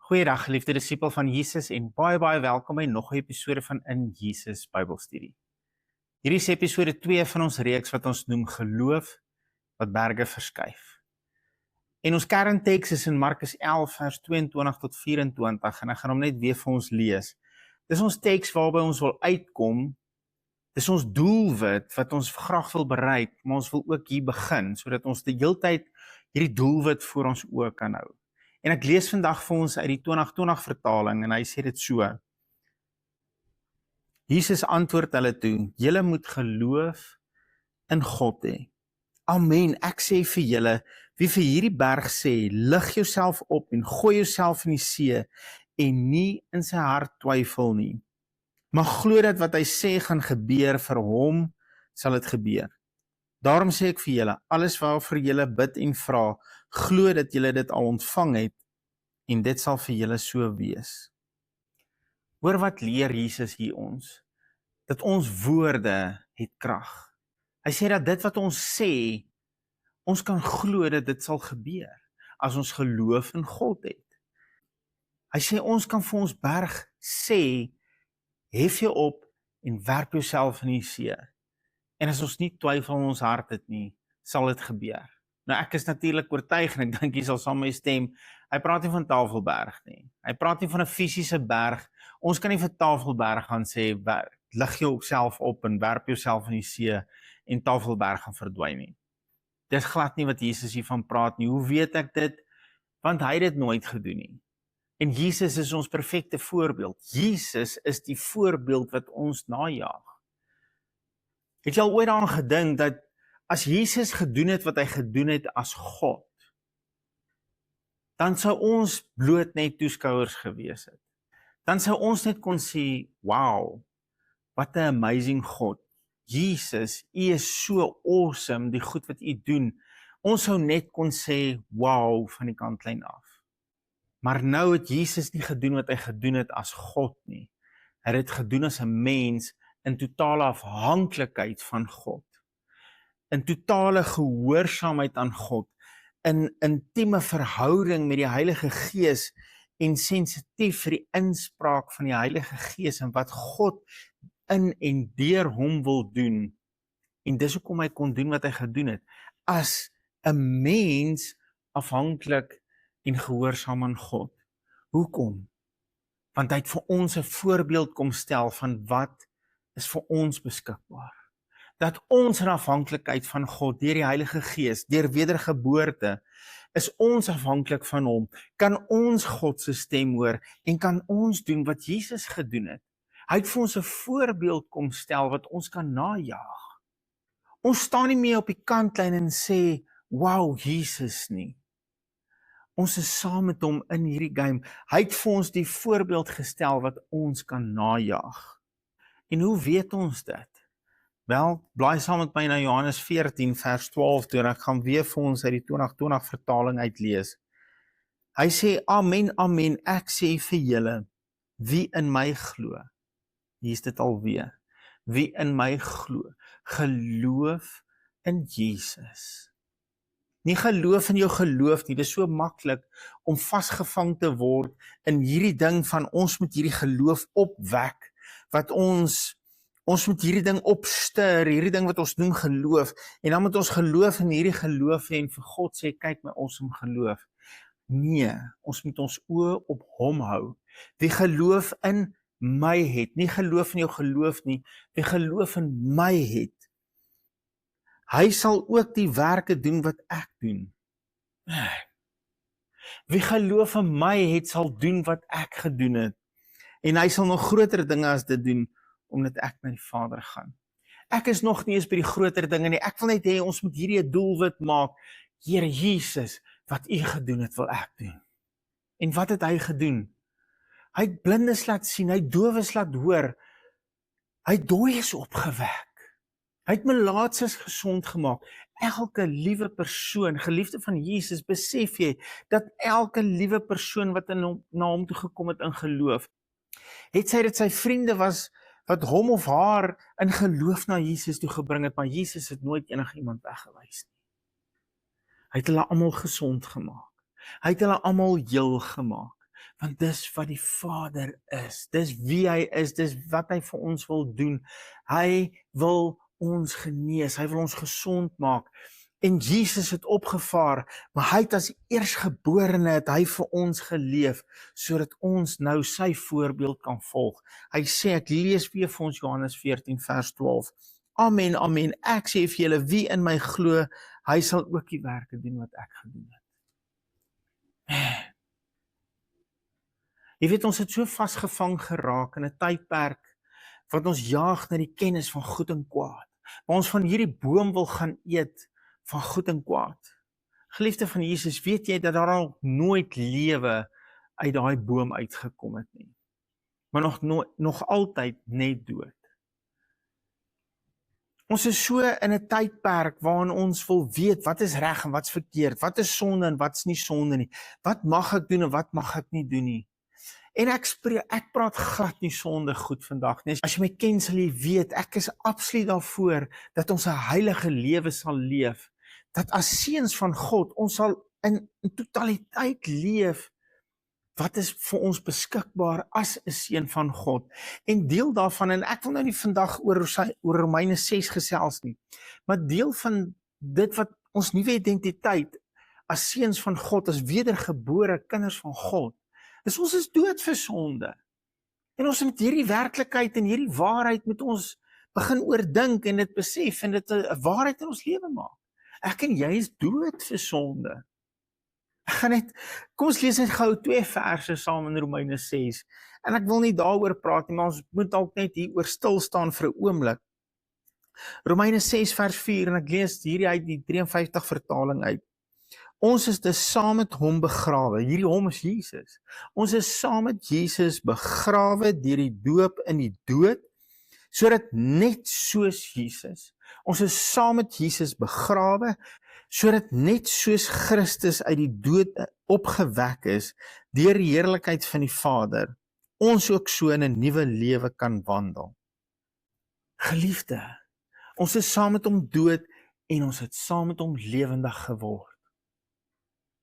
Goeiedag, geliefde disipel van Jesus en baie welkom by nog 'n episode van In Jesus Bybelstudie. Hierdie is episode 2 van ons reeks wat ons noem Geloof wat berge verskuif. En ons kernteks is in Markus 11 vers 22 tot 24 en ek gaan hom net weer vir ons lees. Dis ons teks waarby ons wil uitkom. Dis ons doelwit wat ons graag wil bereik, maar ons wil ook hier begin sodat ons die hele tyd hierdie doelwit voor ons oë kan hou. En ek lees vandag vir ons uit die 2020 vertaling en hy sê dit so. Jesus antwoord hulle toe, julle moet geloof in God hê. Amen, ek sê vir julle, wie vir hierdie berg sê, lig jouself op en gooi jouself in die see en nie in sy hart twyfel nie. Maar glo dat wat hy sê gaan gebeur, vir hom sal dit gebeur. Daarom sê ek vir julle, alles waarvoor julle bid en vra, glo dat julle dit al ontvang het en dit sal vir julle so wees. Hoor wat leer Jesus hier ons? Dat ons woorde het krag. Hy sê dat dit wat ons sê, ons kan glo dat dit sal gebeur as ons geloof in God het. Hy sê ons kan vir ons berg sê, hef jou op en werp jouself in die see. En as ons nie twyfel in ons hart het nie, sal dit gebeur. Nou ek is natuurlik oortuig en ek dink jy sal saam met my stem, hy praat nie van Tafelberg nie. Hy praat nie van 'n fisiese berg. Ons kan nie vir Tafelberg gaan sê, lig jouself op en werp jouself in die see en Tafelberg gaan verdwyn nie. Dis glad nie wat Jesus hiervan praat nie. Hoe weet ek dit? Want hy het dit nooit gedoen nie. En Jesus is ons perfekte voorbeeld. Jesus is die voorbeeld wat ons najag. Het jy al ooit daaraan gedink dat as Jesus gedoen het wat hy gedoen het as God, dan sou ons bloot net toeskouers gewees het. Dan sou ons net kon sê, wow, wat 'n amazing God. Jesus, U is so awesome, die goed wat U doen. Ons sou net kon sê, wow, van die kantlyn af. Maar nou het Jesus nie gedoen wat hy gedoen het as God nie. Hy het dit gedoen as 'n mens in totale afhanklikheid van God. In totale gehoorsaamheid aan God. In intieme verhouding met die Heilige Gees en sensitief vir die inspraak van die Heilige Gees en wat God in en deur hom wil doen. En dis hoekom hy kon doen wat hy gedoen het. As 'n mens afhanklik en gehoorsaam aan God. Hoekom? Want hy het vir ons 'n voorbeeld kom stel van wat is vir ons beskikbaar. Dat ons in afhanklikheid van God, deur die Heilige Gees, deur wedergeboorte, is ons afhanklik van hom, kan ons God se stem hoor en kan ons doen wat Jesus gedoen het. Hy het vir ons 'n voorbeeld kom stel wat ons kan najag. Ons staan nie meer op die kantlyn en sê, wow, Jesus nie. Ons is saam met hom in hierdie game. Hy het vir ons die voorbeeld gestel wat ons kan najag. En hoe weet ons dit? Wel, blaai saam met my na Johannes 14 vers 12 toe en ek gaan weer vir ons uit die 2020 vertaling uitlees. Hy sê, amen, amen, ek sê vir julle, wie in my glo. Hier is dit alweer. Wie in my glo, geloof in Jesus. Nie geloof in jou geloof nie, dit is so maklik om vasgevang te word in hierdie ding van ons moet hierdie geloof opwek, wat ons moet hierdie ding opstuur, hierdie ding wat ons noem geloof, en dan moet ons geloof in hierdie geloof hê en vir God sê, kyk my awesome geloof. Nee, ons moet ons oë op hom hou. Wie geloof in my het, nie geloof in jou geloof nie, wie geloof in my het, hy sal ook die werke doen wat ek doen. Wie geloof in my het, sal doen wat ek gedoen het. En hy sal nog groter dinge as dit doen, omdat ek na die Vader gaan. Ek is nog nie eens by die groter dinge nie. Ek wil net hê, ons moet hierdie 'n doelwit maak. Here Jesus, wat U gedoen het, wil ek doen. En wat het hy gedoen? Hy het blindes laat sien, hy het dowes laat hoor, hy het dooies opgewek. Hy het melaatses gesond gemaak. Elke liewe persoon, geliefde van Jesus, besef jy, dat elke liewe persoon wat na hom toe gekom het in geloof, het sy dit sy vriende was, wat hom of haar in geloof na Jesus toe gebring het, maar Jesus het nooit enigiemand weggewys nie. Hy het hulle almal gesond gemaak. Hy het hulle almal heel gemaak. Want dis wat die Vader is. Dis wie hy is, dis wat hy vir ons wil doen. Hy wil ons genees, hy wil ons gesond maak. En Jesus het opgevaar, maar hy het as eersgeborene het hy vir ons geleef, sodat ons nou sy voorbeeld kan volg. Hy sê, ek lees weer vir ons Johannes 14 vers 12. Amen, amen, ek sê vir julle, wie in my glo, hy sal ook die werke doen wat ek gedoen het. Jy weet, ons het so vasgevang geraak in 'n tydperk, wat ons jaag na die kennis van goed en kwaad, waar ons van hierdie boom wil gaan eet, van goed en kwaad. Geliefde van Jesus, weet jy dat daar al nooit lewe uit daai boom uitgekom het nie, maar nog altyd net dood. Ons is so in 'n tydperk waarin ons wil weet wat is reg en wat's verkeerd, wat is sonde en wat's nie sonde nie, wat mag ek doen en wat mag ek nie doen nie. En ek praat glad nie sonde goed vandag nie. As jy my ken, sal jy weet, ek is absoluut daarvoor dat ons 'n heilige lewe sal leef, dat as seuns van God, ons sal in totaliteit leef, wat is vir ons beskikbaar as 'n seun van God. En deel daarvan, en ek wil nou nie vandag oor Romeine 6 gesels nie, maar deel van dit wat ons nuwe identiteit as seuns van God, as wedergebore kinders van God, is ons is dood vir sonde. En ons moet hierdie werklikheid en hierdie waarheid met ons begin oordink en dit besef en dit 'n waarheid in ons lewe maak. Ek en jy is dood vir sonde. Kom ons lees net gou 2 verse saam in Romeine 6. En ek wil nie daaroor praat nie, maar ons moet dalk net hier oor stil staan vir 'n oomblik. Romeine 6 vers 4, en ek lees hierdie uit die 53 vertaling uit. Ons is dus saam met hom begrawe. Hierdie hom is Jesus. Ons is saam met Jesus begrawe deur die doop in die dood, sodat net soos Jesus, ons is saam met Jesus begrawe, sodat net soos Christus uit die dood opgewek is deur die heerlikheid van die Vader, ons ook so in 'n nuwe lewe kan wandel. Geliefde, ons is saam met hom dood en ons het saam met hom lewendig geword.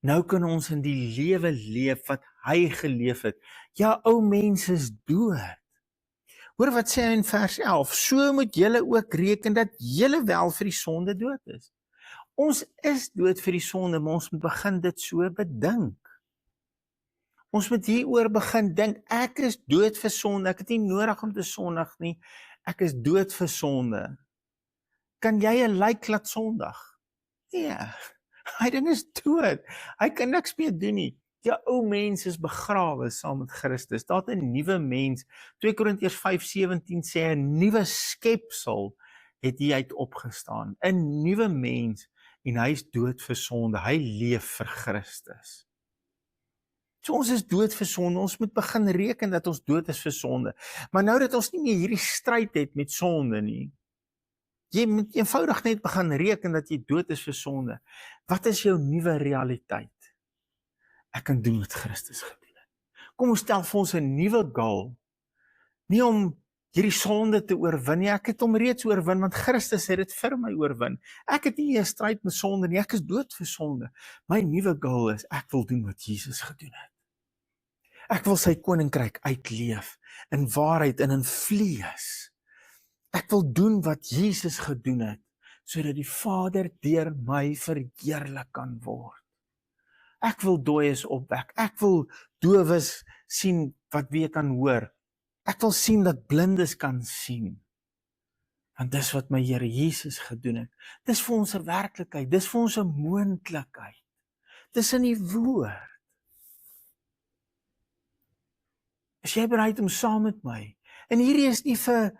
Nou kan ons in die lewe leef wat hy geleef het. Ja, ou mens is dood. Hoor wat sê hy in vers 11, so moet julle ook reken dat julle wel vir die sonde dood is. Ons is dood vir die sonde, maar ons moet begin dit so bedink. Ons moet hieroor begin dink, ek is dood vir sonde, ek het nie nodig om te sondig nie, ek is dood vir sonde. Kan jy 'n lijk laat sondig? Nee, hy ding is dood, hy kan niks meer doen nie. Die ou mens is begrawe saam met Christus, daar het 'n nuwe mens, 2 Korintiërs 5:17 sê, 'n nuwe skepsel het hy uit opgestaan, 'n nuwe mens, en hy is dood vir sonde, hy leef vir Christus. So ons is dood vir sonde, ons moet begin reken dat ons dood is vir sonde. Maar nou dat ons nie meer hierdie stryd het met sonde nie, jy moet eenvoudig net begin reken dat jy dood is vir sonde. Wat is jou nuwe realiteit? Ek kan doen wat Christus gedoen het. Kom ons stel vir ons 'n nuwe goal. Nie om hierdie sonde te oorwin nie, ek het hom reeds oorwin, want Christus het dit vir my oorwin. Ek het nie 'n stryd met sonde nie, ek is dood vir sonde. My nuwe goal is, ek wil doen wat Jesus gedoen het. Ek wil sy koninkryk uitleef, in waarheid en in vlees. Ek wil doen wat Jesus gedoen het, sodat die Vader deur my verheerlik kan word. Ek wil dooies opwek, ek wil dowes sien wat weer kan hoor. Ek wil sien dat blindes kan sien. Want dis wat my Here Jesus gedoen het. Dis vir ons 'n werklikheid, dis vir ons 'n moontlikheid. Dis in die woord. Is jy bereid om saam met my? En hierdie is nie vir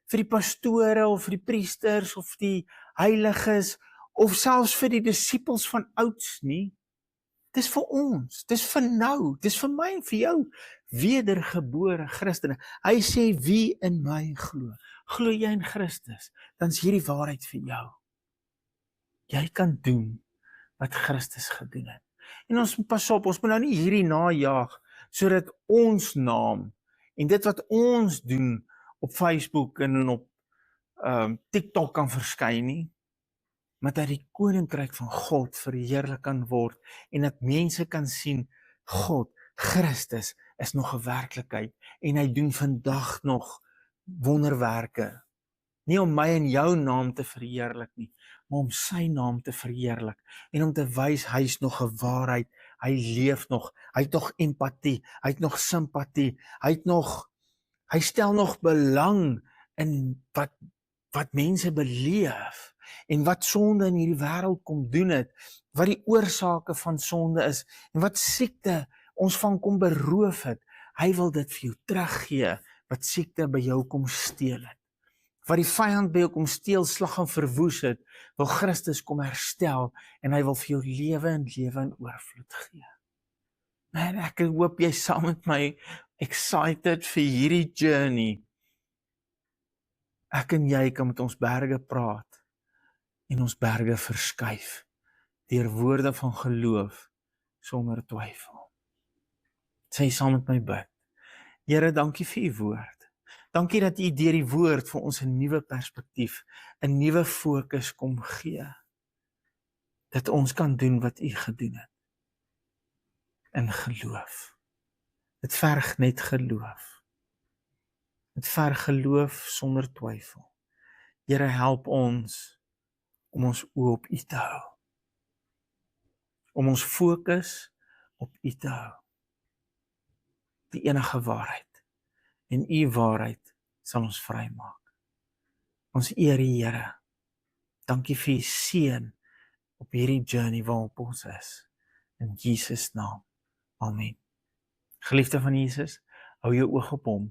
die pastore of vir die priesters of die heiliges of selfs vir die disippels van ouds nie. Dis vir ons, dis vir nou, dis vir my en vir jou, wedergebore Christene. Hy sê, wie in my glo. Glo jy in Christus, dan is hierdie waarheid vir jou. Jy kan doen wat Christus gedoen het. En ons moet pas op, ons moet nou nie hierdie najaag, sodat ons naam, en dit wat ons doen op Facebook en op TikTok kan verskyn nie, maar dat die koninkryk van God verheerlik kan word, en dat mense kan sien, God Christus is nog 'n werklikheid en hy doen vandag nog wonderwerke. Nie om my en jou naam te verheerlik nie, maar om sy naam te verheerlik en om te wys hy is nog 'n waarheid, hy leef nog, hy het nog empatie, hy het nog simpatie, hy stel nog belang in wat mense beleef en wat sonde in hierdie wêreld kom doen het, wat die oorsake van sonde is en wat siekte ons van kom beroof het. Hy wil dit vir jou teruggee wat siekte by jou kom steel het. Wat die vyand by jou kom steel, slag en verwoes het, wil Christus kom herstel en hy wil vir jou lewe en lewe in oorvloed gee. Man, ek hoop jy saam met my excited vir hierdie journey. Ek en jy kan met ons berge praat en ons berge verskuif deur woorde van geloof sonder twyfel. Sê saam met my bid. Here, dankie vir u woord. Dankie dat u deur die woord vir ons 'n nuwe perspektief, 'n nuwe fokus kom gee. Dat ons kan doen wat u gedoen het. In geloof. Dit verg net geloof. Dit verg geloof sonder twyfel. Here, help ons om ons oë op u te hou. Om ons fokus op u te hou. Die enige waarheid. En u waarheid sal ons vrymaak. Ons eer die Here. Dankie vir u seën op hierdie journey waarop ons is. In Jesus naam. Amen. Geliefde van Jesus, hou jou oog op hom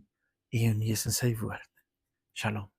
en jou neus in sy woord. Shalom.